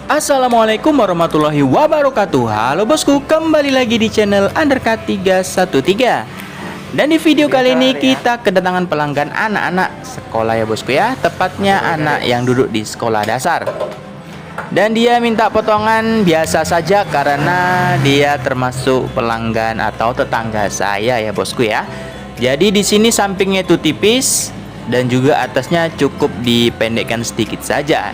Assalamualaikum warahmatullahi wabarakatuh. Halo bosku, kembali lagi di channel Undercut 313. Dan di video kali ini kita kedatangan pelanggan anak-anak sekolah ya bosku ya. Tepatnya anak yang duduk di sekolah dasar. Dan dia minta potongan biasa saja karena dia termasuk pelanggan atau tetangga saya ya bosku ya. Jadi di sini sampingnya itu tipis dan juga atasnya cukup dipendekkan sedikit saja.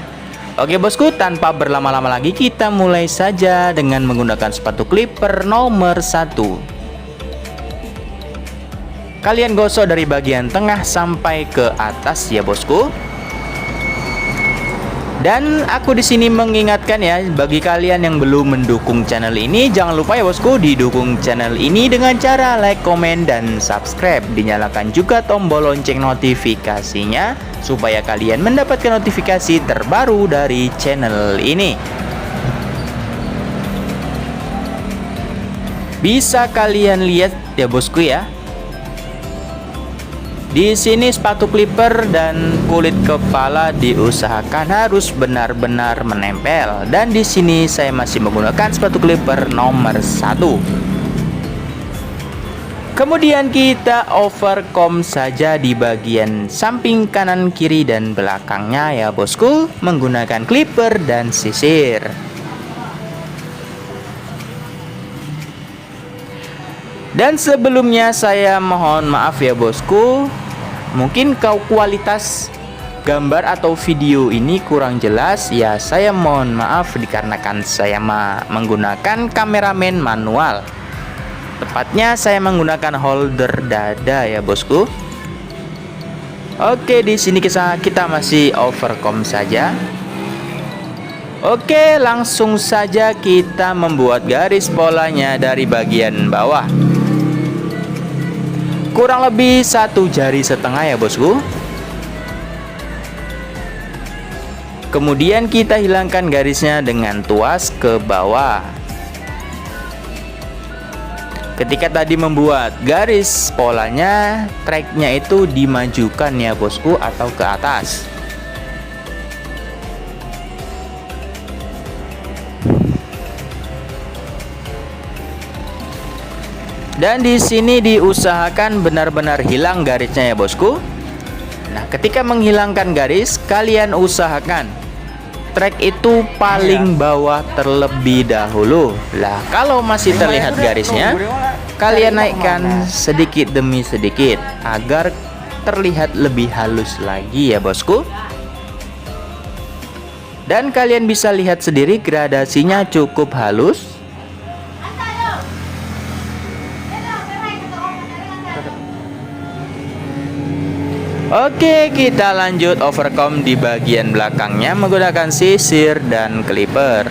Oke bosku, tanpa berlama-lama lagi kita mulai saja dengan menggunakan sepatu clipper nomor 1. Kalian gosok dari bagian tengah sampai ke atas ya bosku. Dan aku di sini mengingatkan ya, bagi kalian yang belum mendukung channel ini, jangan lupa ya bosku didukung channel ini dengan cara like, komen, dan subscribe. Dinyalakan juga tombol lonceng notifikasinya supaya kalian mendapatkan notifikasi terbaru dari channel ini. Bisa kalian lihat ya bosku ya. Di sini sepatu clipper dan kulit kepala diusahakan harus benar-benar menempel. Dan di sini saya masih menggunakan sepatu clipper nomor 1. Kemudian kita overcomb saja di bagian samping kanan, kiri, dan belakangnya ya bosku, menggunakan clipper dan sisir. Dan sebelumnya saya mohon maaf ya bosku, mungkin kualitas gambar atau video ini kurang jelas ya, saya mohon maaf dikarenakan saya menggunakan kameramen manual. Tepatnya saya menggunakan holder dada ya bosku. Oke, di sini kita masih overcomb saja. Oke, langsung saja kita membuat garis polanya dari bagian bawah. Kurang lebih 1 jari setengah ya bosku. Kemudian kita hilangkan garisnya dengan tuas ke bawah. Ketika tadi membuat garis polanya, tracknya itu dimajukan ya bosku atau ke atas. Dan di sini diusahakan benar-benar hilang garisnya ya bosku. Nah, ketika menghilangkan garis, kalian usahakan track itu paling bawah terlebih dahulu. Lah, kalau masih terlihat garisnya, kalian naikkan sedikit demi sedikit agar terlihat lebih halus lagi ya bosku. Dan kalian bisa lihat sendiri gradasinya cukup halus. Oke, kita lanjut overcomb di bagian belakangnya menggunakan sisir dan clipper.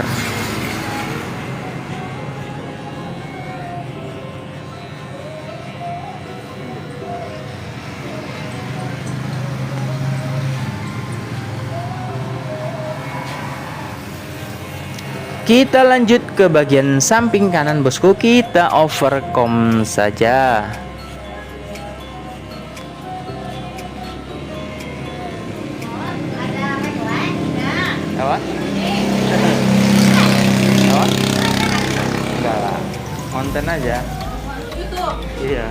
Kita lanjut ke bagian samping kanan bosku, kita overcomb saja. Apa? Apa? Enggak lah, konten aja. YouTube. Iya.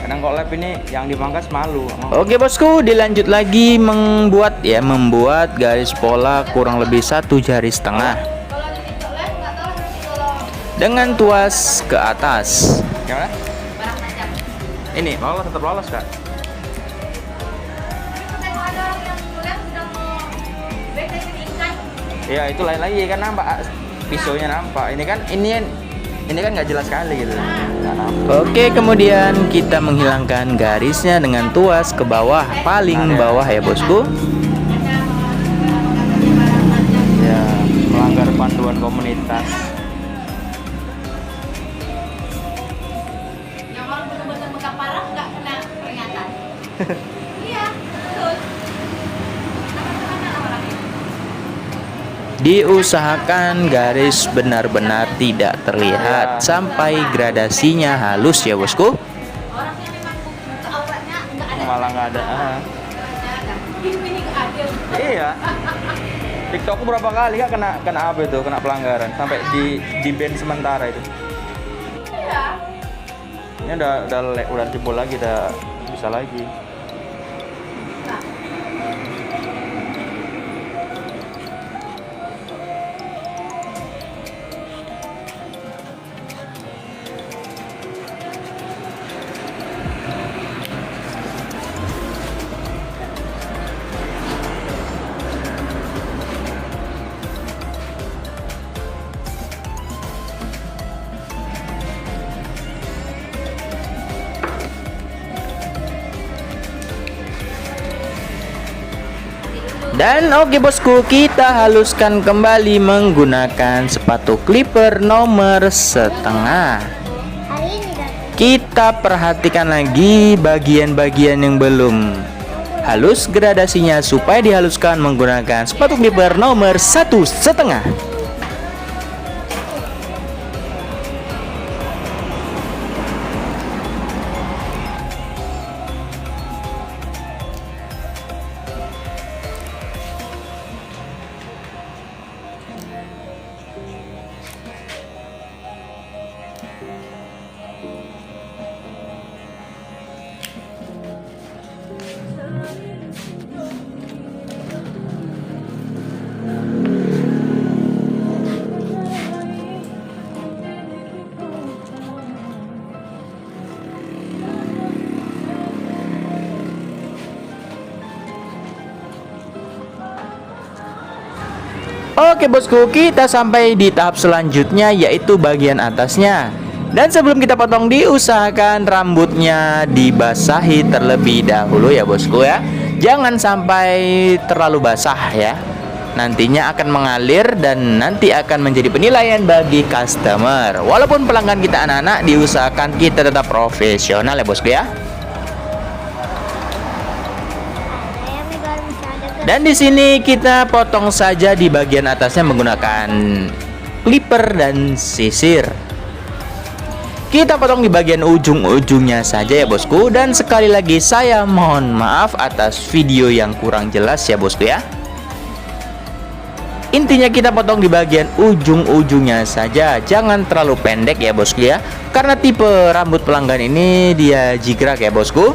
Kadang kalau live ini yang dipangkas malu. Oke bosku, dilanjut lagi membuat garis pola kurang lebih 1 jari setengah dengan tuas ke atas. Gimana? Ini lolos, tetap lolos kak. Ya itu lain lagi kan, nampak pisaunya nampak. Ini kan nggak jelas sekali gitu. Oke, kemudian kita menghilangkan garisnya dengan tuas ke bawah, paling bawah ya bosku. Ya, melanggar panduan komunitas. Yang orang betul-betul megah parah nggak kena peringatan. Iya, betul. Diusahakan garis benar-benar tidak terlihat sampai gradasinya halus ya bosku. Orang yang memang buka auratnya nggak ada. Malah nggak ada. Ini nggak ada. Iya. TikTokku berapa kali kak kena apa itu, kena pelanggaran sampai di ban sementara itu. Iya. Ini udah jebol lagi, udah bisa lagi. Dan oke bosku, kita haluskan kembali menggunakan sepatu clipper nomor setengah. Kita perhatikan lagi bagian-bagian yang belum halus gradasinya supaya dihaluskan menggunakan sepatu clipper nomor 1,5. Oke bosku, kita sampai di tahap selanjutnya yaitu bagian atasnya. Dan sebelum kita potong, diusahakan rambutnya dibasahi terlebih dahulu ya bosku ya. Jangan sampai terlalu basah ya. Nantinya akan mengalir dan nanti akan menjadi penilaian bagi customer. Walaupun pelanggan kita anak-anak, diusahakan kita tetap profesional ya bosku ya. Dan di sini kita potong saja di bagian atasnya menggunakan clipper dan sisir. Kita potong di bagian ujung-ujungnya saja ya bosku. Dan sekali lagi saya mohon maaf atas video yang kurang jelas ya bosku ya. Intinya kita potong di bagian ujung-ujungnya saja, jangan terlalu pendek ya bosku ya. Karena tipe rambut pelanggan ini dia jigrak ya bosku.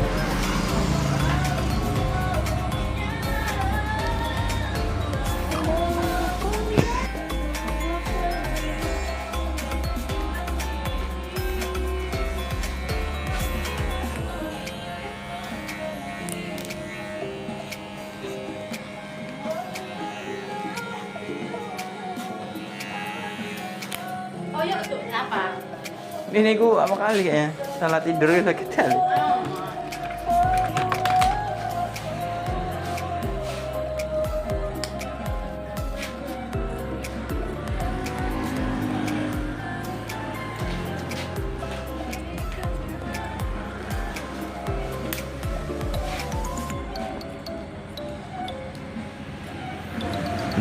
Oh yuk tuh, kenapa? Ini ku apa kali kayaknya salah tidur sakit kali.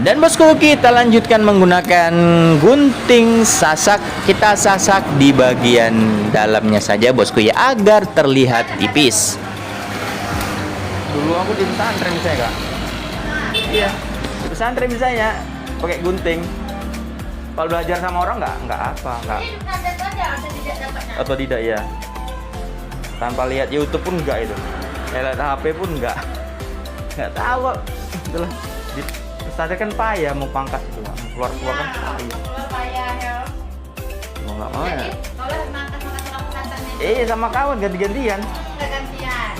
Dan bosku, kita lanjutkan menggunakan gunting sasak. Kita sasak di bagian dalamnya saja bosku ya, agar terlihat tipis. Dulu aku di pesantren misalnya kak. Iya, di pesantren misalnya pakai gunting. Kalau belajar sama orang nggak apa, nggak. Ini ada saja atau tidak dapatnya? Atau tidak ya. Tanpa lihat YouTube pun enggak itu. Lihat HP pun enggak. Nggak tahu kok. Itulah. Pesantren kan payah mau pangkas itu, keluar kan payah. Keluar payah ya. Mau nggak mau ya. Jadi, kalau mangkas orang pesantren itu Iya sama kawan ganti-gantian. gantian.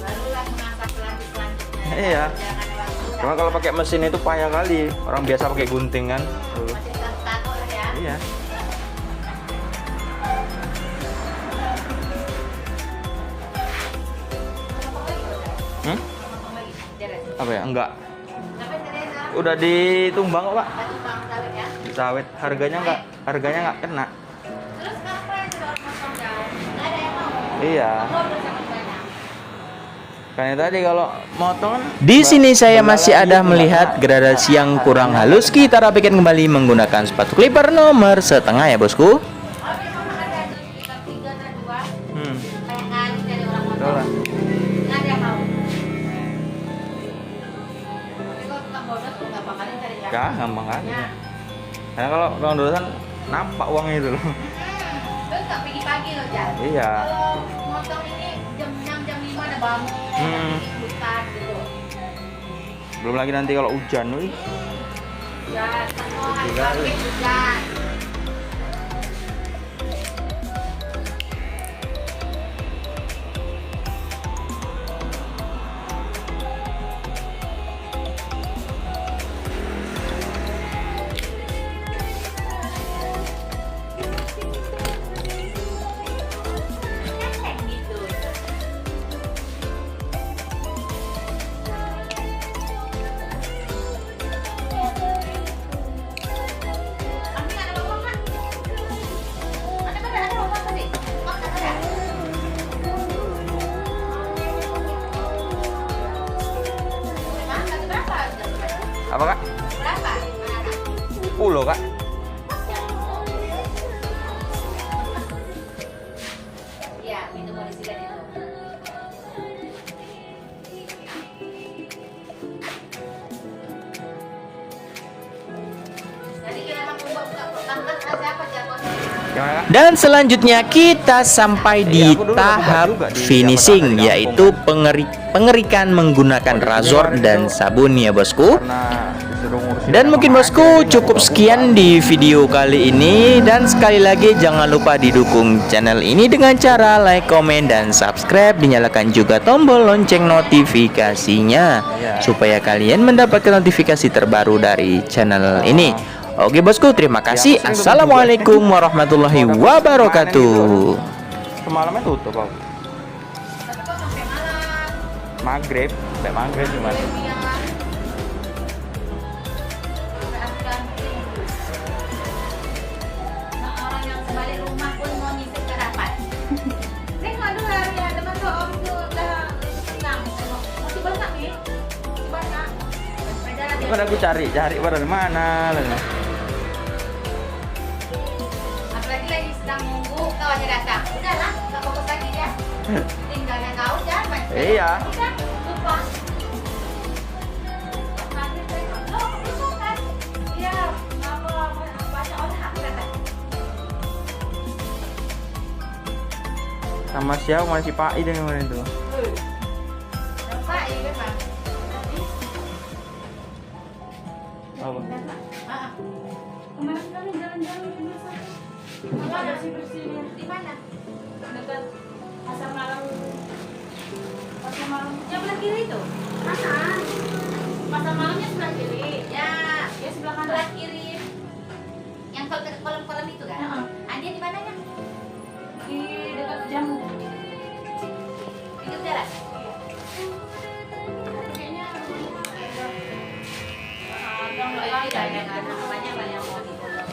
Barulah mengangkat selanjutnya. Iya. Jangan waktu. Cuma kalau pakai mesin itu payah kali. Orang biasa pakai gunting kan. Tuh. Masih satu lah ya. Iya. Hmm? Apa ya? Enggak. Udah ditumbang kok, Pak. Sawit. Harganya enggak kena. Terus sekarang yang sudah orang potong kan? Nggak ada yang mau. Iya. Oh, udah sangat banyak. Karena tadi kalau motong kan di sini saya masih ada melihat gradasi yang kurang halus. Kita rapikan kembali menggunakan sepatu clipper nomor 1,5 ya bosku. Oh, memang ada tuh sekitar 3 atau 2. Hmm. Kayak kali dari orang Ya, gampang kali. Karena kalau uang dosan nampak uangnya itu loh. Terus nggak pergi pagi loh, Jan. Iya. Kalau motong ini jam 6, jam 5 ada bangun, hutan gitu. Belum lagi nanti kalau hujan, wih. Ya, semua hari pagi hujan. Apa kak? Berapa? 10 kak. Iya, minum mau disikat itu. Tadi kita mau buka pangkat siapa jagoan? Gimana kak? Dan selanjutnya kita sampai di Aku dulu tahap dapat juga di finishing, apa, di yaitu pengerikan menggunakan razor dan sabun ya bosku. Karena disuruh ngurusin Dan mungkin mama bosku aja, jadi cukup nggak sekian di video kali ini. Dan sekali lagi jangan lupa didukung channel ini dengan cara like, komen, dan subscribe. Dinyalakan juga tombol lonceng notifikasinya supaya kalian mendapatkan notifikasi terbaru dari channel ini. Oke bosku, terima kasih. Assalamualaikum warahmatullahi wabarakatuh. Semalamnya tutup aku. Tapi kok sampai malam? Maghrib, sampai maghrib cuma. Iya. Sampai akan nah, orang yang sebalik rumah pun mau nyisir ke dapat. Tengok dulu hari ada masuk om tu dah senang. Masih banyak nih. Masih banyak. Sepeda lagi. Kan aku cari pada mana lah. Apalagi lagi sedang nunggu kawannya datang. Udahlah, nggak fokus lagi dia. Tinggalnya kau jangan main sepeda. Iya. Udah, lupa. Nanti tengok. Loh, besok kan? Iya, kenapa banyak orang aku datang. Sama siapa masih Pak I dengan mana itu? Bapak, iya memang. Apa? Ah, Kemarin kami jalan-jalan ke desa. Malah bersih-bersihnya di mana? dekat pasar malam. Pasar malam Yang belah kiri itu? mana? Pasar malamnya sebelah kiri. Ya, Ya sebelah kanan. belah kiri. Yang kalau dekat kolam-kolam itu kan? Heeh. Dia di mananya? Di dekat jamu. Pinggir jalan. Kayaknya Yang nggak ada yang banyak lah yang mau ditolong.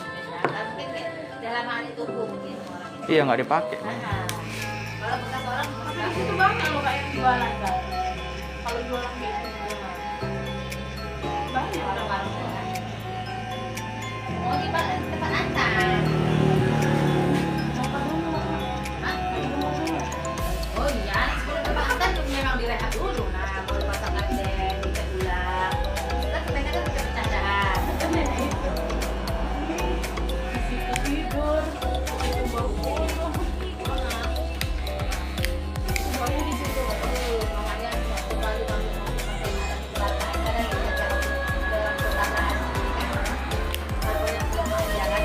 Mungkin dalam hari tunggu mungkin orang itu. Iya nggak dipakai. Nah, kalau bekas orang tapi di situ banyak loh kayak yang jualan kan. Kalau jualan gitu banyak orang-orang kan. Mau di tempat antar. Apa dulu? Hah? Oh iya, sebelum tempat antar memang direhat dulu. Nah, baru pasang update, dicek ulang. Kita kebanyakan kan bercandaan. Di situ tidur. Itu bau kotor. Baunya di situ. Makanya waktu kali kami mau pasang ada kecelakaan, ada yang jatuh dalam kecelakaan ini kan. Kalau yang belum ya kan.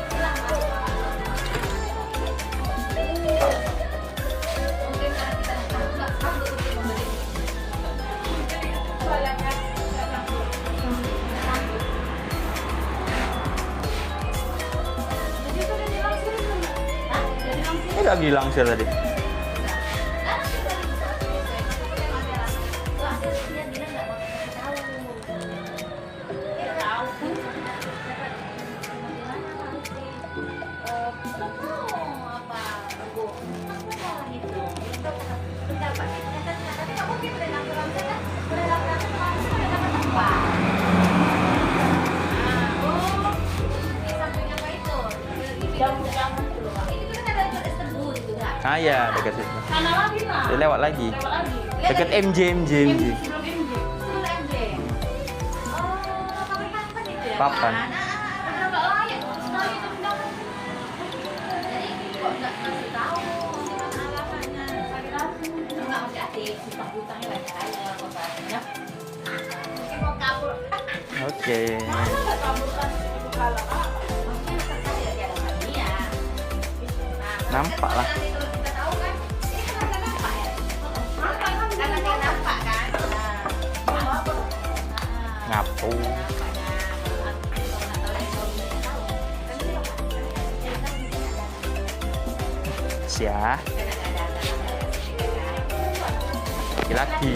Hilang masuk. Mungkin karena kita nggak sanggup untuk membeli. Jualannya nggak sanggup. Nggak sanggup. Jadi itu udah dilangsir belum? Hah? Udah dilangsir? Ini lagi langsir tadi. Jamu-jamu itu loh, Pak. Ah ya dekat situ. Sana lagi lah. Dia lewat lagi. Lewat lagi. Dekat MJ. Sebelum MJ. Sebelum MJ. Oh, pabrik pasta papan. Karena nggak layak sekali itu undangan. Jadi kok nggak kasih tahu di mana alamatnya. Nggak masih adik, hutang-hutangnya banyak aja kok banyak. Mungkin mau kabur. Oke. Mana nggak kabur kan ibu kalah kak? Maksudnya terkait ya dalam dia. Nampak lah. Nanti kalau kita tahu kan, ini kan nggak nampak ya. Karena dia nampak kan. Ngapu. Sia. Laki-laki.